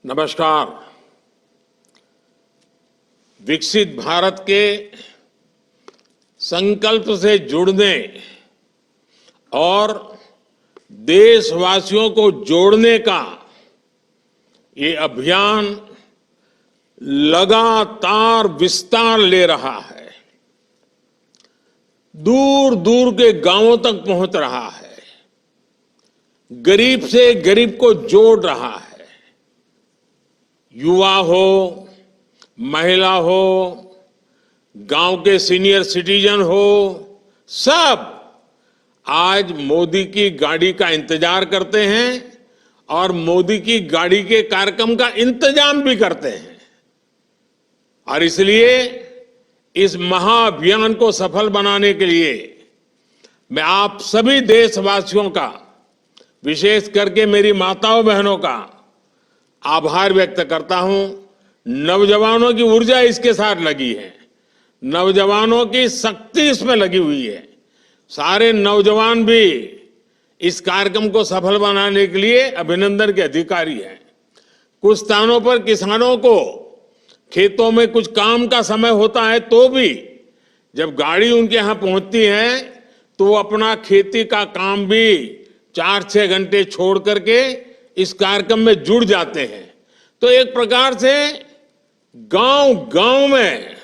नमस्कार। विकसित भारत के संकल्प से जुड़ने और देशवासियों को जोड़ने का ये अभियान लगातार विस्तार ले रहा है, दूर दूर के गांवों तक पहुंच रहा है, गरीब से गरीब को जोड़ रहा है। युवा हो, महिला हो, गांव के सीनियर सिटीजन हो, सब आज मोदी की गाड़ी का इंतजार करते हैं और मोदी की गाड़ी के कार्यक्रम का इंतजाम भी करते हैं। और इसलिए इस महाअभियान को सफल बनाने के लिए मैं आप सभी देशवासियों का, विशेष करके मेरी माताओं बहनों का आभार व्यक्त करता हूं। नौजवानों की ऊर्जा इसके साथ लगी है, नौजवानों की शक्ति इसमें लगी हुई है। सारे नौजवान भी इस कार्यक्रम को सफल बनाने के लिए अभिनंदन के अधिकारी हैं। कुछ स्थानों पर किसानों को खेतों में कुछ काम का समय होता है, तो भी जब गाड़ी उनके यहां पहुंचती है तो वो अपना खेती का काम भी 4-6 घंटे छोड़ करके इस कार्यक्रम में जुड़ जाते हैं। तो एक प्रकार से गांव गांव में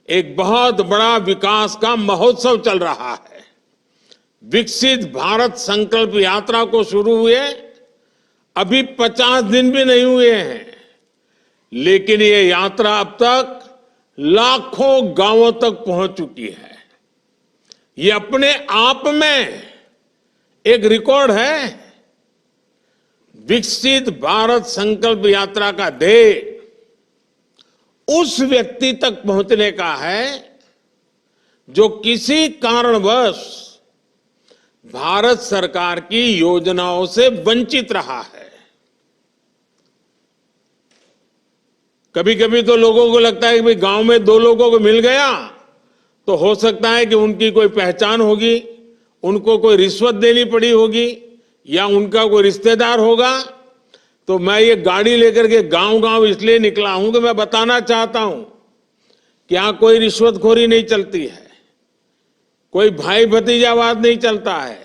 एक बहुत बड़ा विकास का महोत्सव चल रहा है। विकसित भारत संकल्प यात्रा को शुरू हुए अभी 50 दिन भी नहीं हुए हैं, लेकिन ये यात्रा अब तक लाखों गांवों तक पहुंच चुकी है। ये अपने आप में एक रिकॉर्ड है। विकसित भारत संकल्प यात्रा का ध्येय उस व्यक्ति तक पहुंचने का है जो किसी कारणवश भारत सरकार की योजनाओं से वंचित रहा है। कभी कभी तो लोगों को लगता है कि भाई गांव में 2 लोगों को मिल गया तो हो सकता है कि उनकी कोई पहचान होगी, उनको कोई रिश्वत देनी पड़ी होगी या उनका कोई रिश्तेदार होगा। तो मैं ये गाड़ी लेकर के गांव गांव इसलिए निकला हूं कि मैं बताना चाहता हूं कि यहां कोई रिश्वतखोरी नहीं चलती है, कोई भाई भतीजावाद नहीं चलता है,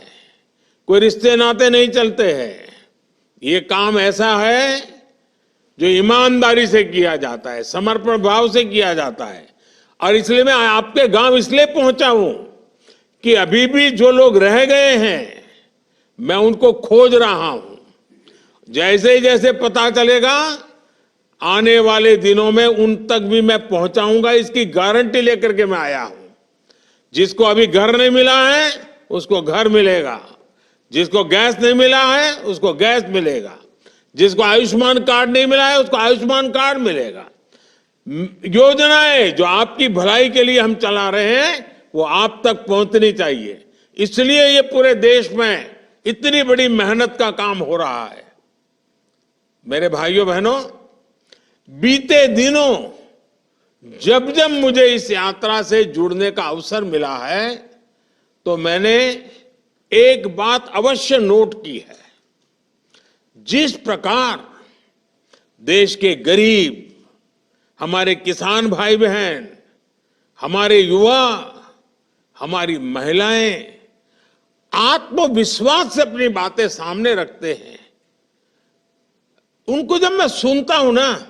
कोई रिश्ते नाते नहीं चलते हैं। ये काम ऐसा है जो ईमानदारी से किया जाता है, समर्पण भाव से किया जाता है। और इसलिए मैं आपके गांव इसलिए पहुंचा हूं कि अभी भी जो लोग रह गए हैं मैं उनको खोज रहा हूं। जैसे जैसे पता चलेगा आने वाले दिनों में उन तक भी मैं पहुंचाऊंगा, इसकी गारंटी लेकर के मैं आया हूं। जिसको अभी घर नहीं मिला है उसको घर मिलेगा, जिसको गैस नहीं मिला है उसको गैस मिलेगा, जिसको आयुष्मान कार्ड नहीं मिला है उसको आयुष्मान कार्ड मिलेगा। योजनाएं जो आपकी भलाई के लिए हम चला रहे हैं वो आप तक पहुंचनी चाहिए। इसलिए ये पूरे देश में इतनी बड़ी मेहनत का काम हो रहा है। मेरे भाइयों बहनों, बीते दिनों जब जब मुझे इस यात्रा से जुड़ने का अवसर मिला है तो मैंने एक बात अवश्य नोट की है। जिस प्रकार देश के गरीब, हमारे किसान भाई बहन, हमारे युवा, हमारी महिलाएं आत्मविश्वास से अपनी बातें सामने रखते हैं, उनको जब मैं सुनता हूं ना,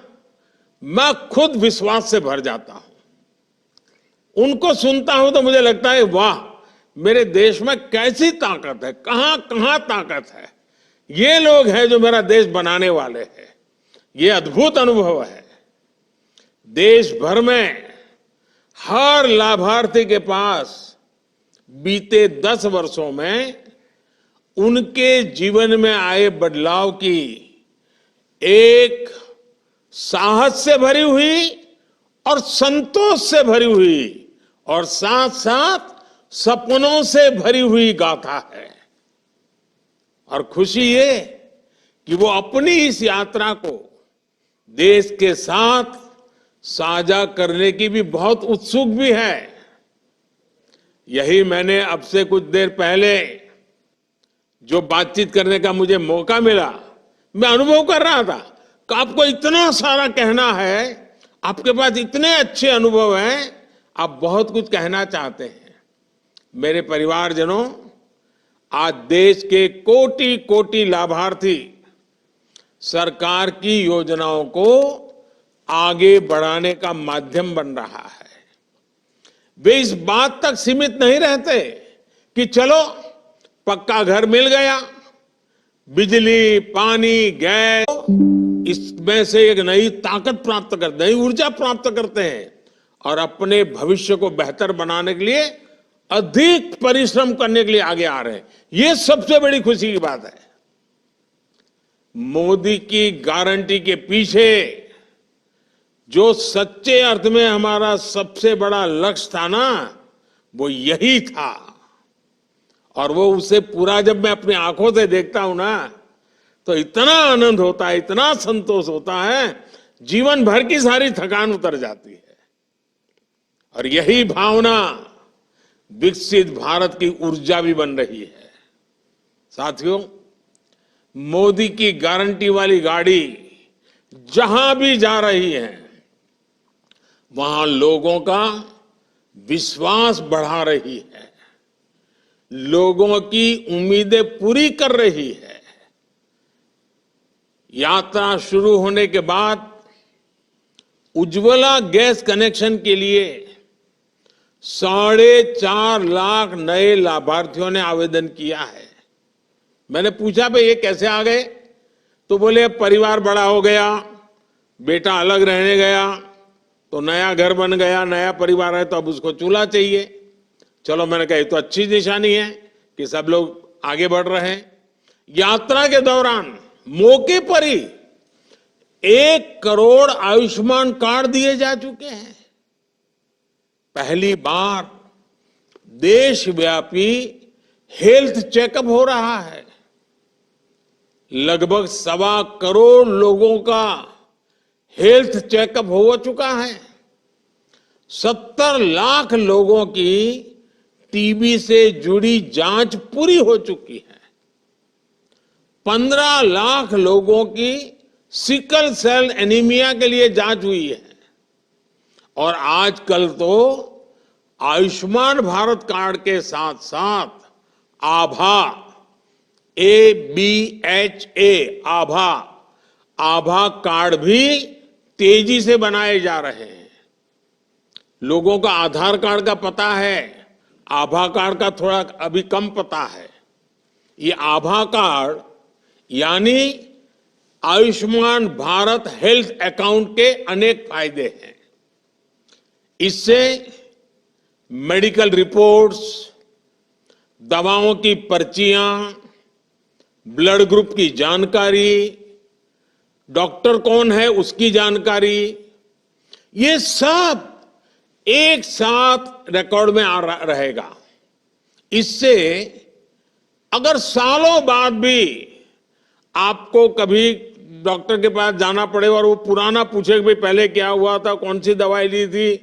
मैं खुद विश्वास से भर जाता हूं। उनको सुनता हूं तो मुझे लगता है वाह, मेरे देश में कैसी ताकत है, कहां कहां ताकत है। ये लोग हैं जो मेरा देश बनाने वाले हैं। ये अद्भुत अनुभव है। देश भर में हर लाभार्थी के पास बीते 10 वर्षों में उनके जीवन में आए बदलाव की एक साहस से भरी हुई और संतोष से भरी हुई और साथ साथ सपनों से भरी हुई गाथा है। और खुशी ये कि वो अपनी इस यात्रा को देश के साथ साझा करने की भी बहुत उत्सुक भी है। यही मैंने अब से कुछ देर पहले जो बातचीत करने का मुझे मौका मिला, मैं अनुभव कर रहा था कि आपको इतना सारा कहना है, आपके पास इतने अच्छे अनुभव हैं, आप बहुत कुछ कहना चाहते हैं। मेरे परिवारजनों, आज देश के कोटि कोटि लाभार्थी सरकार की योजनाओं को आगे बढ़ाने का माध्यम बन रहा है। वे इस बात तक सीमित नहीं रहते कि चलो पक्का घर मिल गया, बिजली, पानी, गैस, इसमें से एक नई ताकत प्राप्त करते, नई ऊर्जा प्राप्त करते हैं और अपने भविष्य को बेहतर बनाने के लिए अधिक परिश्रम करने के लिए आगे आ रहे हैं। ये सबसे बड़ी खुशी की बात है। मोदी की गारंटी के पीछे जो सच्चे अर्थ में हमारा सबसे बड़ा लक्ष्य था ना, वो यही था। और वो उसे पूरा जब मैं अपनी आंखों से देखता हूं ना, तो इतना आनंद होता है, इतना संतोष होता है, जीवन भर की सारी थकान उतर जाती है। और यही भावना विकसित भारत की ऊर्जा भी बन रही है। साथियों, मोदी की गारंटी वाली गाड़ी जहां भी जा रही है, वहां लोगों का विश्वास बढ़ा रही है, लोगों की उम्मीदें पूरी कर रही है। यात्रा शुरू होने के बाद उज्ज्वला गैस कनेक्शन के लिए 4.5 लाख नए लाभार्थियों ने आवेदन किया है। मैंने पूछा भाई ये कैसे आ गए, तो बोले परिवार बड़ा हो गया, बेटा अलग रहने गया, तो नया घर बन गया, नया परिवार है, तो अब उसको चूल्हा चाहिए। चलो, मैंने कहा ये तो अच्छी निशानी है कि सब लोग आगे बढ़ रहे हैं। यात्रा के दौरान मौके पर ही 1 करोड़ आयुष्मान कार्ड दिए जा चुके हैं। पहली बार देशव्यापी हेल्थ चेकअप हो रहा है। लगभग 1.25 करोड़ लोगों का हेल्थ चेकअप हो चुका है। 70 लाख लोगों की टीबी से जुड़ी जांच पूरी हो चुकी है। 15 लाख लोगों की सिकल सेल एनीमिया के लिए जांच हुई है। और आजकल तो आयुष्मान भारत कार्ड के साथ साथ आभा, आभा कार्ड भी तेजी से बनाए जा रहे हैं। लोगों का आधार कार्ड का पता है, आभा कार्ड का थोड़ा अभी कम पता है। ये आभा कार्ड यानी आयुष्मान भारत हेल्थ अकाउंट के अनेक फायदे हैं। इससे मेडिकल रिपोर्ट्स, दवाओं की पर्चियां, ब्लड ग्रुप की जानकारी, डॉक्टर कौन है उसकी जानकारी, ये सब एक साथ रिकॉर्ड में रहेगा। इससे अगर सालों बाद भी आपको कभी डॉक्टर के पास जाना पड़े और वो पुराना पूछे कि भाई पहले क्या हुआ था, कौन सी दवाई ली थी,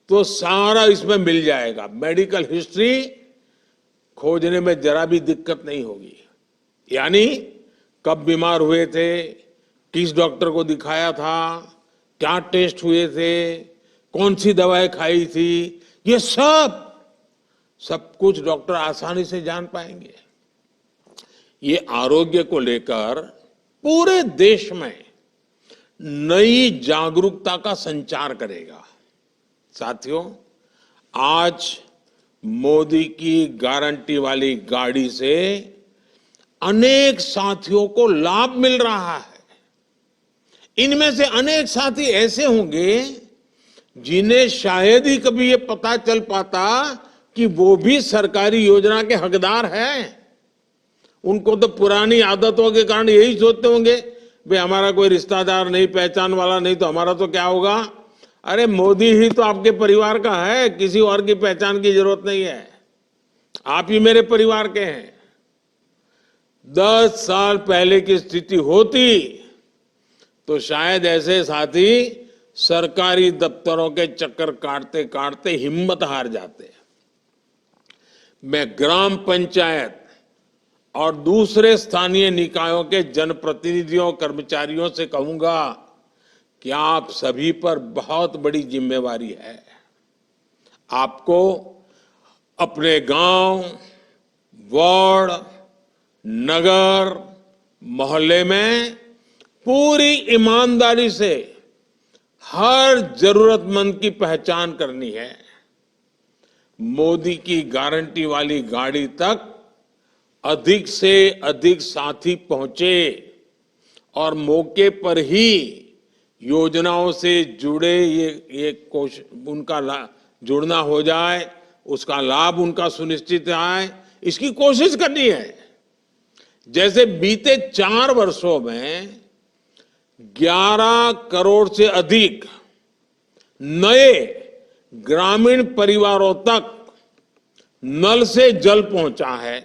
तो सारा इसमें मिल जाएगा। मेडिकल हिस्ट्री खोजने में जरा भी दिक्कत नहीं होगी। यानी कब बीमार हुए थे, किस डॉक्टर को दिखाया था, क्या टेस्ट हुए थे, कौन सी दवाई खाई थी, ये सब कुछ डॉक्टर आसानी से जान पाएंगे। ये आरोग्य को लेकर पूरे देश में नई जागरूकता का संचार करेगा। साथियों, आज मोदी की गारंटी वाली गाड़ी से अनेक साथियों को लाभ मिल रहा है। इनमें से अनेक साथी ऐसे होंगे जिन्हें शायद ही कभी ये पता चल पाता कि वो भी सरकारी योजना के हकदार हैं। उनको तो पुरानी आदतों के कारण यही सोचते होंगे भाई हमारा कोई रिश्तेदार नहीं, पहचान वाला नहीं, तो हमारा तो क्या होगा। अरे मोदी ही तो आपके परिवार का है, किसी और की पहचान की जरूरत नहीं है, आप ही मेरे परिवार के हैं। 10 साल पहले की स्थिति होती तो शायद ऐसे साथी सरकारी दफ्तरों के चक्कर काटते काटते हिम्मत हार जाते। मैं ग्राम पंचायत और दूसरे स्थानीय निकायों के जनप्रतिनिधियों कर्मचारियों से कहूंगा कि आप सभी पर बहुत बड़ी जिम्मेवारी है। आपको अपने गांव, वार्ड, नगर, मोहल्ले में पूरी ईमानदारी से हर जरूरतमंद की पहचान करनी है। मोदी की गारंटी वाली गाड़ी तक अधिक से अधिक साथी पहुंचे और मौके पर ही योजनाओं से जुड़े ये कोशिश उनका जुड़ना हो जाए, उसका लाभ उनका सुनिश्चित आए, इसकी कोशिश करनी है। जैसे बीते 4 वर्षों में 11 करोड़ से अधिक नए ग्रामीण परिवारों तक नल से जल पहुंचा है,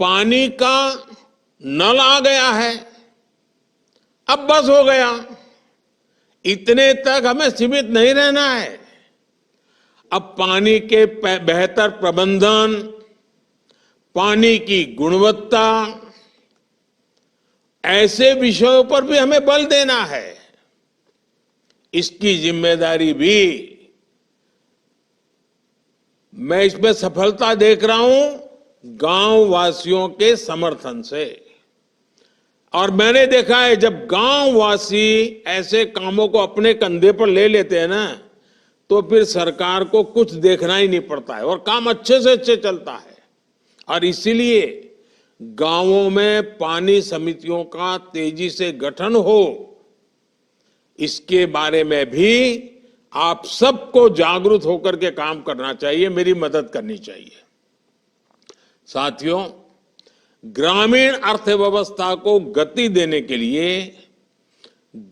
पानी का नल आ गया है, अब बस हो गया, इतने तक हमें सीमित नहीं रहना है। अब पानी के बेहतर प्रबंधन, पानी की गुणवत्ता, ऐसे विषयों पर भी हमें बल देना है। इसकी जिम्मेदारी भी मैं इसमें सफलता देख रहा हूं गांव वासियों के समर्थन से। और मैंने देखा है जब गांव वासी ऐसे कामों को अपने कंधे पर ले लेते हैं ना, तो फिर सरकार को कुछ देखना ही नहीं पड़ता है और काम अच्छे से अच्छे चलता है। और इसीलिए गांवों में पानी समितियों का तेजी से गठन हो, इसके बारे में भी आप सबको जागरूक होकर के काम करना चाहिए, मेरी मदद करनी चाहिए। साथियों, ग्रामीण अर्थव्यवस्था को गति देने के लिए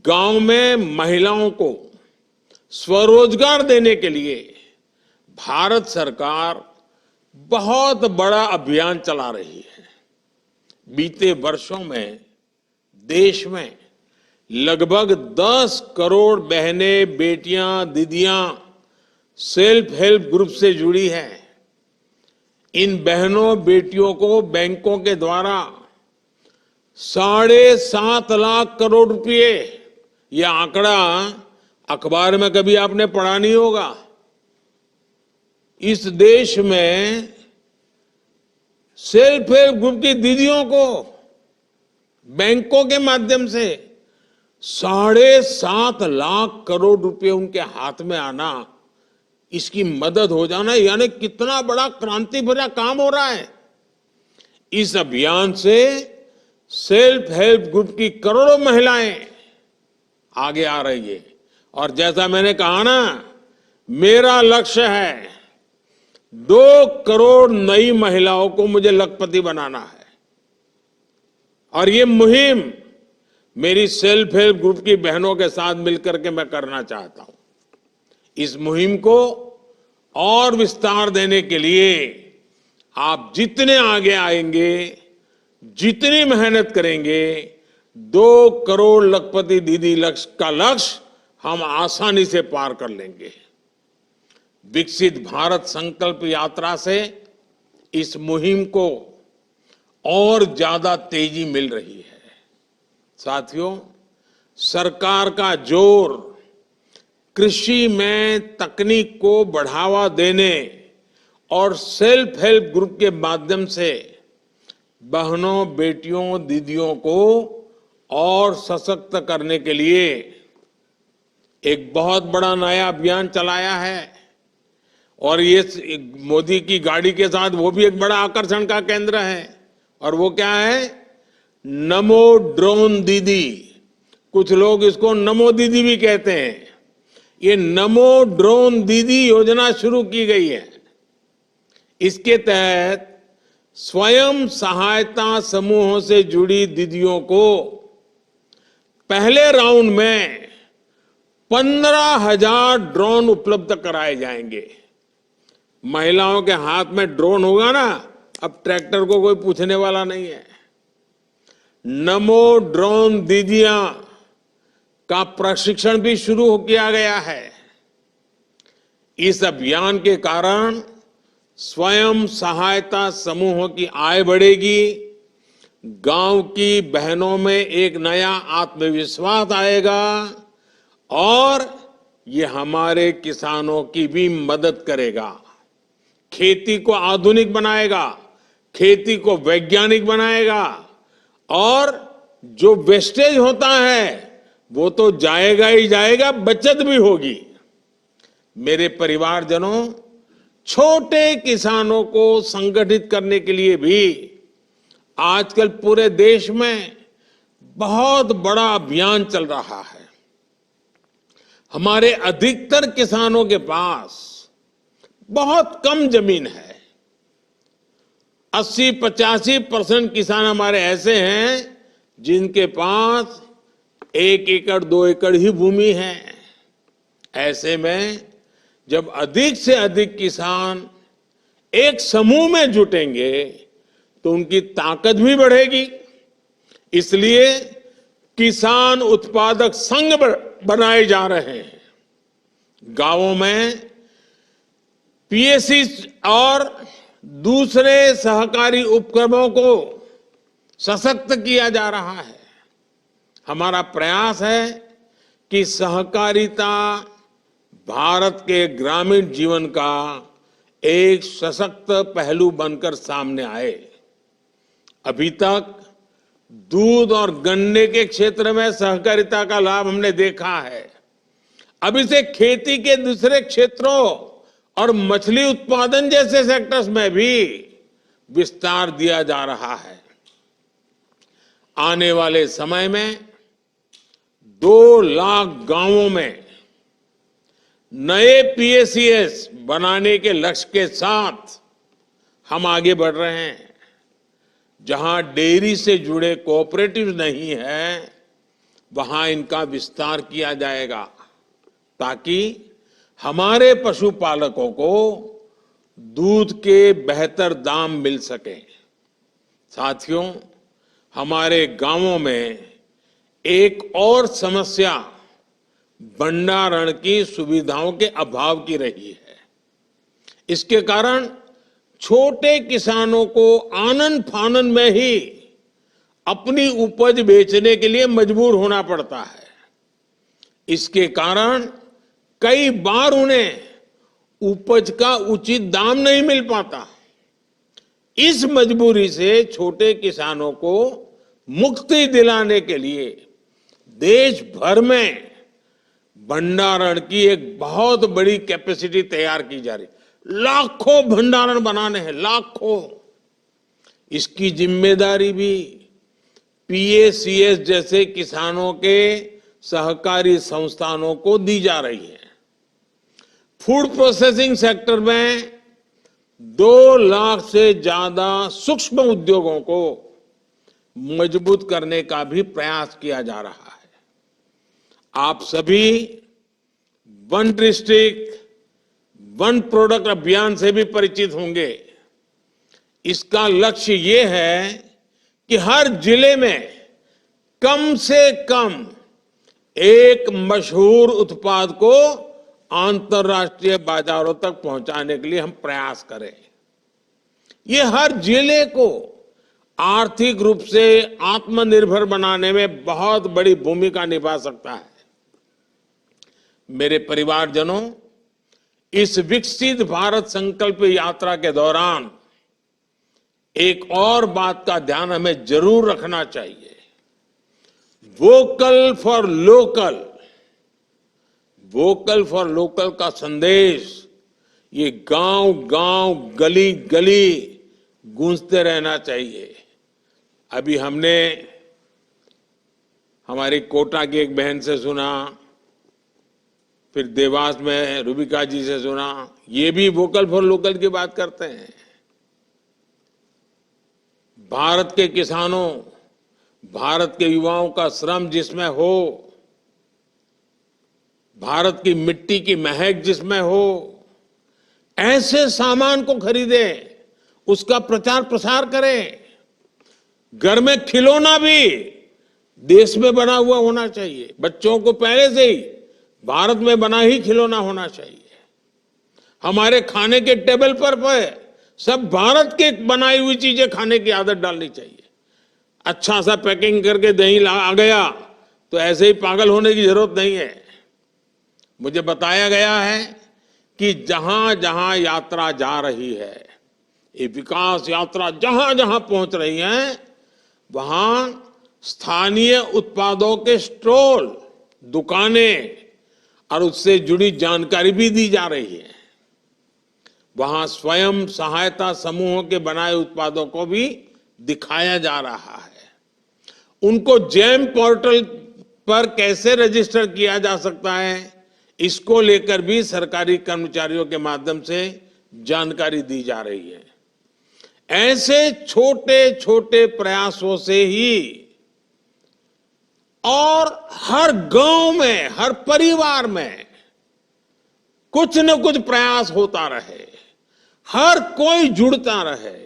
गांव में महिलाओं को स्वरोजगार देने के लिए भारत सरकार बहुत बड़ा अभियान चला रही है। बीते वर्षों में देश में लगभग 10 करोड़ बहनें, बेटियां, दीदियां सेल्फ हेल्प ग्रुप से जुड़ी हैं। इन बहनों बेटियों को बैंकों के द्वारा 7.5 लाख करोड़ रुपए, यह आंकड़ा अखबार में कभी आपने पढ़ा नहीं होगा। इस देश में सेल्फ हेल्प ग्रुप की दीदियों को बैंकों के माध्यम से 7.5 लाख करोड़ रुपए उनके हाथ में आना, इसकी मदद हो जाना, यानी कितना बड़ा क्रांति भरा काम हो रहा है। इस अभियान से सेल्फ हेल्प ग्रुप की करोड़ों महिलाएं आगे आ रही है। और जैसा मैंने कहा ना, मेरा लक्ष्य है 2 करोड़ नई महिलाओं को मुझे लखपति बनाना है। और ये मुहिम मेरी सेल्फ हेल्प ग्रुप की बहनों के साथ मिलकर के मैं करना चाहता हूं। इस मुहिम को और विस्तार देने के लिए आप जितने आगे आएंगे, जितनी मेहनत करेंगे, 2 करोड़ लखपति दीदी लक्ष्य हम आसानी से पार कर लेंगे। विकसित भारत संकल्प यात्रा से इस मुहिम को और ज्यादा तेजी मिल रही है। साथियों, सरकार का जोर कृषि में तकनीक को बढ़ावा देने और सेल्फ हेल्प ग्रुप के माध्यम से बहनों, बेटियों, दीदियों को और सशक्त करने के लिए एक बहुत बड़ा नया अभियान चलाया है। और ये मोदी की गाड़ी के साथ वो भी एक बड़ा आकर्षण का केंद्र है। और वो क्या है? नमो ड्रोन दीदी। कुछ लोग इसको नमो दीदी भी कहते हैं। ये नमो ड्रोन दीदी योजना शुरू की गई है। इसके तहत स्वयं सहायता समूहों से जुड़ी दीदियों को पहले राउंड में 15,000 ड्रोन उपलब्ध कराए जाएंगे। महिलाओं के हाथ में ड्रोन होगा ना, अब ट्रैक्टर को कोई पूछने वाला नहीं है। नमो ड्रोन दीदियां का प्रशिक्षण भी शुरू किया गया है। इस अभियान के कारण स्वयं सहायता समूहों की आय बढ़ेगी, गांव की बहनों में एक नया आत्मविश्वास आएगा और ये हमारे किसानों की भी मदद करेगा, खेती को आधुनिक बनाएगा, खेती को वैज्ञानिक बनाएगा और जो वेस्टेज होता है वो तो जाएगा ही जाएगा, बचत भी होगी। मेरे परिवारजनों, छोटे किसानों को संगठित करने के लिए भी आजकल पूरे देश में बहुत बड़ा अभियान चल रहा है। हमारे अधिकतर किसानों के पास बहुत कम जमीन है। 80-85% किसान हमारे ऐसे हैं जिनके पास 1 एकड़ 2 एकड़ ही भूमि है। ऐसे में जब अधिक से अधिक किसान एक समूह में जुटेंगे तो उनकी ताकत भी बढ़ेगी। इसलिए किसान उत्पादक संघ बनाए जा रहे हैं। गांवों में पीएसी और दूसरे सहकारी उपक्रमों को सशक्त किया जा रहा है। हमारा प्रयास है कि सहकारिता भारत के ग्रामीण जीवन का एक सशक्त पहलू बनकर सामने आए। अभी तक दूध और गन्ने के क्षेत्र में सहकारिता का लाभ हमने देखा है। अब इसे खेती के दूसरे क्षेत्रों और मछली उत्पादन जैसे सेक्टर्स में भी विस्तार दिया जा रहा है। आने वाले समय में 2 लाख गांवों में नए पीएसीएस बनाने के लक्ष्य के साथ हम आगे बढ़ रहे हैं। जहां डेयरी से जुड़े कोऑपरेटिव नहीं है, वहां इनका विस्तार किया जाएगा ताकि हमारे पशुपालकों को दूध के बेहतर दाम मिल सके। साथियों, हमारे गांवों में एक और समस्या भंडारण की सुविधाओं के अभाव की रही है। इसके कारण छोटे किसानों को आनन फानन में ही अपनी उपज बेचने के लिए मजबूर होना पड़ता है। इसके कारण कई बार उन्हें उपज का उचित दाम नहीं मिल पाता। इस मजबूरी से छोटे किसानों को मुक्ति दिलाने के लिए देश भर में भंडारण की एक बहुत बड़ी कैपेसिटी तैयार की जा रही है। लाखों भंडारण बनाने हैं, लाखों। इसकी जिम्मेदारी भी पीएसीएस जैसे किसानों के सहकारी संस्थानों को दी जा रही है। फूड प्रोसेसिंग सेक्टर में 2 लाख से ज्यादा सूक्ष्म उद्योगों को मजबूत करने का भी प्रयास किया जा रहा है। आप सभी वन डिस्ट्रिक्ट वन प्रोडक्ट अभियान से भी परिचित होंगे। इसका लक्ष्य ये है कि हर जिले में कम से कम एक मशहूर उत्पाद को अंतर्राष्ट्रीय बाजारों तक पहुंचाने के लिए हम प्रयास करें। ये हर जिले को आर्थिक रूप से आत्मनिर्भर बनाने में बहुत बड़ी भूमिका निभा सकता है। मेरे परिवारजनों, इस विकसित भारत संकल्प यात्रा के दौरान एक और बात का ध्यान हमें जरूर रखना चाहिए। Vocal for local, vocal for local का संदेश ये गांव गांव गली गली गूंजते रहना चाहिए। अभी हमने हमारी कोटा की एक बहन से सुना, फिर देवास में रूबिका जी से सुना, ये भी वोकल फॉर लोकल की बात करते हैं। भारत के किसानों, भारत के युवाओं का श्रम जिसमें हो, भारत की मिट्टी की महक जिसमें हो, ऐसे सामान को खरीदें, उसका प्रचार प्रसार करें। घर में खिलौना भी देश में बना हुआ होना चाहिए। बच्चों को पहले से ही भारत में बना ही खिलौना होना चाहिए। हमारे खाने के टेबल पर सब भारत के बनाई हुई चीजें खाने की आदत डालनी चाहिए। अच्छा सा पैकिंग करके दही आ गया तो ऐसे ही पागल होने की जरूरत नहीं है। मुझे बताया गया है कि जहां जहां यात्रा जा रही है, ये विकास यात्रा जहां जहां पहुंच रही है, वहां स्थानीय उत्पादों के स्टॉल, दुकानें और उससे जुड़ी जानकारी भी दी जा रही है। वहां स्वयं सहायता समूहों के बनाए उत्पादों को भी दिखाया जा रहा है। उनको जेम पोर्टल पर कैसे रजिस्टर किया जा सकता है, इसको लेकर भी सरकारी कर्मचारियों के माध्यम से जानकारी दी जा रही है। ऐसे छोटे छोटे प्रयासों से ही और हर गांव में, हर परिवार में कुछ न कुछ प्रयास होता रहे, हर कोई जुड़ता रहे,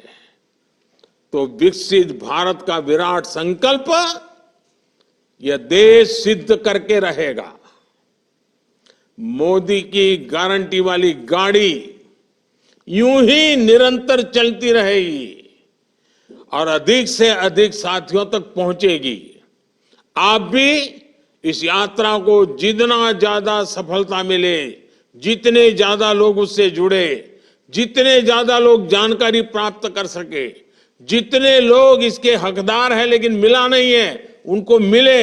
तो विकसित भारत का विराट संकल्प यह देश सिद्ध करके रहेगा। मोदी की गारंटी वाली गाड़ी यूं ही निरंतर चलती रहेगी और अधिक से अधिक साथियों तक पहुंचेगी। आप भी इस यात्रा को जितना ज्यादा सफलता मिले, जितने ज्यादा लोग उससे जुड़े, जितने ज्यादा लोग जानकारी प्राप्त कर सके, जितने लोग इसके हकदार हैं लेकिन मिला नहीं है, उनको मिले,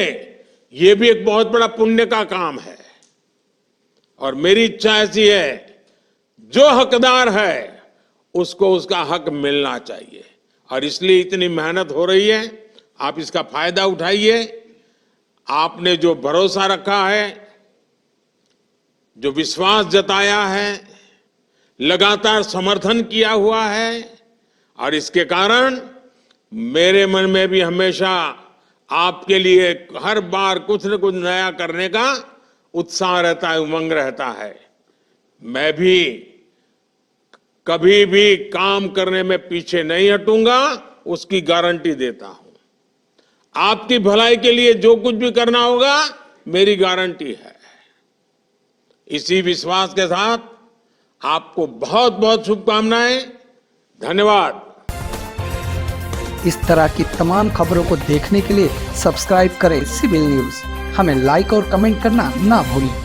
ये भी एक बहुत बड़ा पुण्य का काम है। और मेरी इच्छा ऐसी है, जो हकदार है उसको उसका हक मिलना चाहिए और इसलिए इतनी मेहनत हो रही है। आप इसका फायदा उठाइए। आपने जो भरोसा रखा है, जो विश्वास जताया है, लगातार समर्थन किया हुआ है, और इसके कारण मेरे मन में भी हमेशा आपके लिए हर बार कुछ न कुछ नया करने का उत्साह रहता है, उमंग रहता है। मैं भी कभी भी काम करने में पीछे नहीं हटूंगा, उसकी गारंटी देता हूं। आपकी भलाई के लिए जो कुछ भी करना होगा, मेरी गारंटी है। इसी विश्वास के साथ आपको बहुत बहुत शुभकामनाएं। धन्यवाद। इस तरह की तमाम खबरों को देखने के लिए सब्सक्राइब करें सिविल न्यूज। हमें लाइक और कमेंट करना ना भूलें।